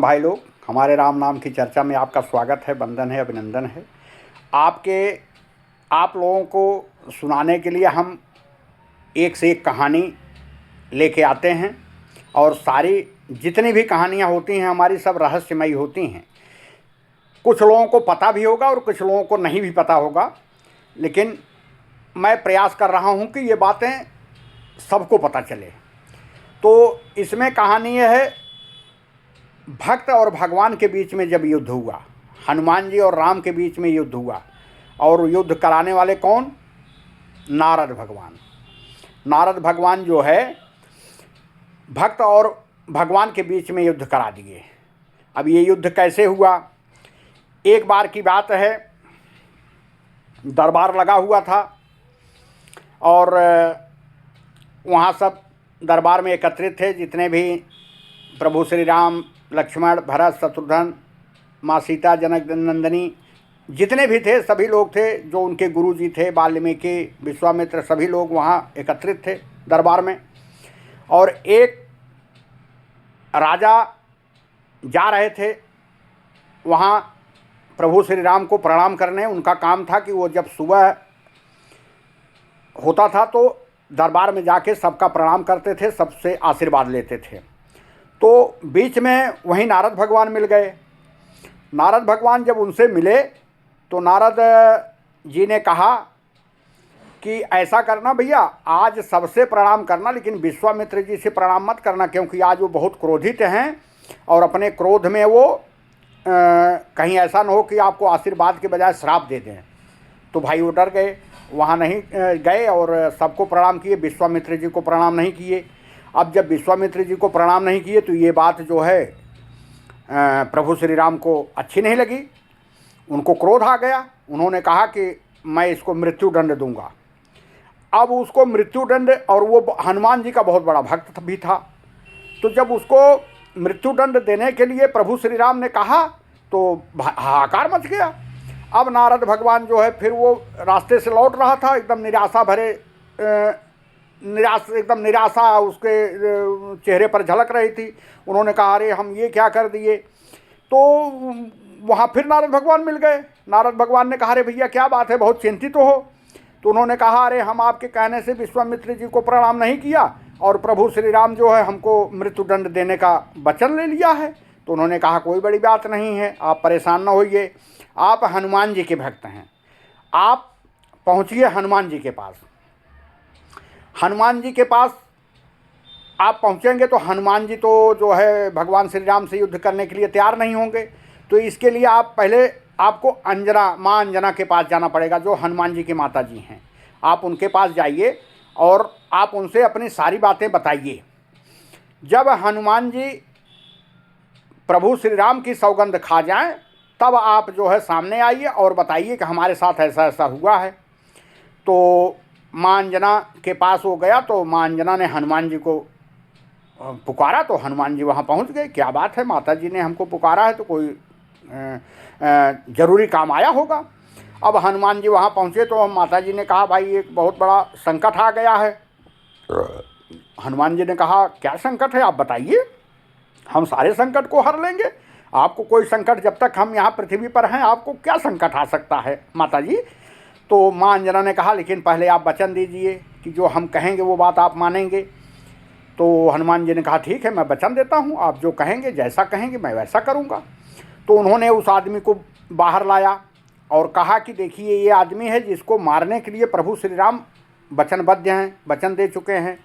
भाई लोग, हमारे राम नाम की चर्चा में आपका स्वागत है, वंदन है, अभिनंदन है। आपके आप लोगों को सुनाने के लिए हम एक से एक कहानी लेके आते हैं और सारी जितनी भी कहानियाँ होती हैं हमारी सब रहस्यमयी होती हैं। कुछ लोगों को पता भी होगा और कुछ लोगों को नहीं भी पता होगा, लेकिन मैं प्रयास कर रहा हूँ कि ये बातें सबको पता चले। तो इसमें कहानी ये है, भक्त और भगवान के बीच में जब युद्ध हुआ, हनुमान जी और राम के बीच में युद्ध हुआ। और युद्ध कराने वाले कौन? नारद भगवान। नारद भगवान जो है भक्त और भगवान के बीच में युद्ध करा दिए। अब ये युद्ध कैसे हुआ? एक बार की बात है, दरबार लगा हुआ था और वहाँ सब दरबार में एकत्रित थे, जितने भी प्रभु श्री राम, लक्ष्मण, भरत, शत्रुघ्न, माँ सीता, जनक नंदिनी जितने भी थे सभी लोग थे। जो उनके गुरु जी थे, वाल्मीकि, विश्वामित्र, सभी लोग वहाँ एकत्रित थे दरबार में। और एक राजा जा रहे थे वहाँ प्रभु श्री राम को प्रणाम करने। उनका काम था कि वो जब सुबह होता था तो दरबार में जाके सबका प्रणाम करते थे, सबसे आशीर्वाद लेते थे। तो बीच में वहीं नारद भगवान मिल गए। नारद भगवान जब उनसे मिले तो नारद जी ने कहा कि ऐसा करना भैया, आज सबसे प्रणाम करना, लेकिन विश्वामित्र जी से प्रणाम मत करना, क्योंकि आज वो बहुत क्रोधित हैं और अपने क्रोध में वो कहीं ऐसा न हो कि आपको आशीर्वाद के बजाय श्राप दे दें। तो भाई वो डर गए, वहाँ नहीं गए और सबको प्रणाम किए, विश्वामित्र जी को प्रणाम नहीं किए। अब जब विश्वामित्र जी को प्रणाम नहीं किए तो ये बात जो है प्रभु श्री राम को अच्छी नहीं लगी। उनको क्रोध आ गया। उन्होंने कहा कि मैं इसको मृत्युदंड दूंगा। अब उसको मृत्युदंड, और वो हनुमान जी का बहुत बड़ा भक्त भी था, तो जब उसको मृत्युदंड देने के लिए प्रभु श्री राम ने कहा तो हाहाकार मच गया। अब नारद भगवान जो है फिर वो रास्ते से लौट रहा था, एकदम निराशा भरे एकदम निराशा उसके चेहरे पर झलक रही थी। उन्होंने कहा अरे हम ये क्या कर दिए। तो वहाँ फिर नारद भगवान मिल गए। नारद भगवान ने कहा अरे भैया क्या बात है, बहुत चिंतित हो। तो उन्होंने कहा अरे हम आपके कहने से विश्वामित्र जी को प्रणाम नहीं किया और प्रभु श्री राम जो है हमको मृत्युदंड देने का वचन ले लिया है। तो उन्होंने कहा कोई बड़ी बात नहीं है, आप परेशान न होइए, आप हनुमान जी के भक्त हैं, आप पहुँचिए हनुमान जी के पास। हनुमान जी के पास आप पहुँचेंगे तो हनुमान जी तो जो है भगवान श्री राम से युद्ध करने के लिए तैयार नहीं होंगे। तो इसके लिए आप पहले आपको माँ अंजना के पास जाना पड़ेगा, जो हनुमान जी की माता जी हैं। आप उनके पास जाइए और आप उनसे अपनी सारी बातें बताइए। जब हनुमान जी प्रभु श्री राम की सौगंध खा जाएं तब आप जो है सामने आइए और बताइए कि हमारे साथ ऐसा ऐसा हुआ है। तो माँ अंजना के पास वो गया तो माँ अंजना ने हनुमान जी को पुकारा, तो हनुमान जी वहाँ पहुँच गए। क्या बात है, माता जी ने हमको पुकारा है तो कोई ज़रूरी काम आया होगा। अब हनुमान जी वहाँ पहुँचे तो माता जी ने कहा भाई एक बहुत बड़ा संकट आ गया है। हनुमान जी ने कहा क्या संकट है, आप बताइए, हम सारे संकट को हर लेंगे। आपको कोई संकट, जब तक हम यहाँ पृथ्वी पर हैं आपको क्या संकट आ सकता है माता जी। तो माँ अंजना ने कहा लेकिन पहले आप वचन दीजिए कि जो हम कहेंगे वो बात आप मानेंगे। तो हनुमान जी ने कहा ठीक है, मैं वचन देता हूँ, आप जो कहेंगे, जैसा कहेंगे मैं वैसा करूँगा। तो उन्होंने उस आदमी को बाहर लाया और कहा कि देखिए ये आदमी है जिसको मारने के लिए प्रभु श्री राम वचनबद्ध हैं, वचन दे चुके हैं।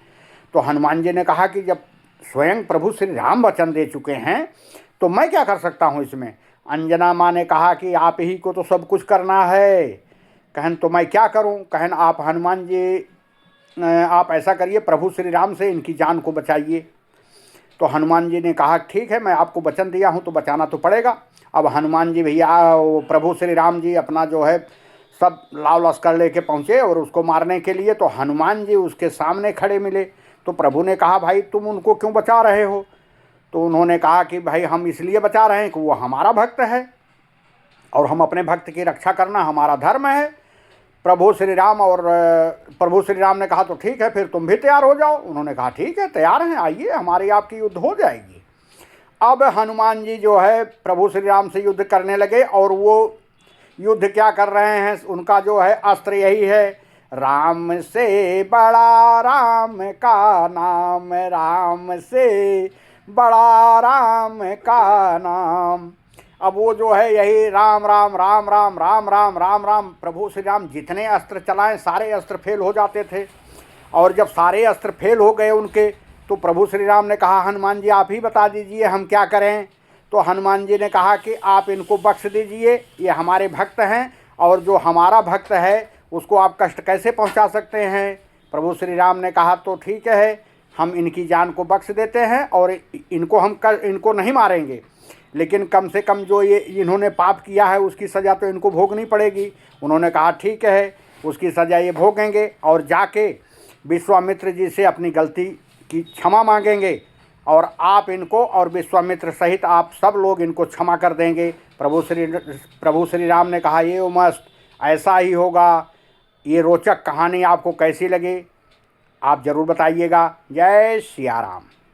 तो हनुमान जी ने कहा कि जब स्वयं प्रभु श्री राम वचन दे चुके हैं तो मैं क्या कर सकता हूँ इसमें। अंजना माँ ने कहा कि आप ही को तो सब कुछ करना है। कहन तो मैं क्या करूं। कहन आप हनुमान जी आप ऐसा करिए, प्रभु श्री राम से इनकी जान को बचाइए। तो हनुमान जी ने कहा ठीक है, मैं आपको वचन दिया हूं तो बचाना तो पड़ेगा। अब हनुमान जी भैया प्रभु श्री राम जी अपना जो है सब लाव लश्कर लेके पहुँचे और उसको मारने के लिए। तो हनुमान जी उसके सामने खड़े मिले। तो प्रभु ने कहा भाई तुम उनको क्यों बचा रहे हो। तो उन्होंने कहा कि भाई हम इसलिए बचा रहे हैं कि वो हमारा भक्त है और हम अपने भक्त की रक्षा करना हमारा धर्म है। प्रभु श्री राम ने कहा तो ठीक है, फिर तुम भी तैयार हो जाओ। उन्होंने कहा ठीक है, तैयार हैं, आइए, हमारी आपकी युद्ध हो जाएगी। अब हनुमान जी जो है प्रभु श्री राम से युद्ध करने लगे, और वो युद्ध क्या कर रहे हैं, उनका जो है अस्त्र यही है, राम से बड़ा राम का नाम, राम से बड़ा राम का नाम। अब वो जो है यही राम राम राम राम राम राम राम राम, प्रभु श्री राम जितने अस्त्र चलाएं सारे अस्त्र फेल हो जाते थे। और जब सारे अस्त्र फेल हो गए उनके, तो प्रभु श्री राम ने कहा हनुमान जी आप ही बता दीजिए हम क्या करें। तो हनुमान जी ने कहा कि आप इनको बख्श दीजिए, ये हमारे भक्त हैं, और जो हमारा भक्त है उसको आप कष्ट कैसे पहुंचा सकते हैं। प्रभु श्री राम ने कहा तो ठीक है, हम इनकी जान को बख्श देते हैं और इनको नहीं मारेंगे, लेकिन कम से कम जो ये इन्होंने पाप किया है उसकी सज़ा तो इनको भोगनी पड़ेगी। उन्होंने कहा ठीक है, उसकी सज़ा ये भोगेंगे, और जाके विश्वामित्र जी से अपनी गलती की क्षमा मांगेंगे, और आप इनको और विश्वामित्र सहित आप सब लोग इनको क्षमा कर देंगे। प्रभु श्री राम ने कहा ये मस्त, ऐसा ही होगा। ये रोचक कहानी आपको कैसी लगी आप ज़रूर बताइएगा। जय सिया राम।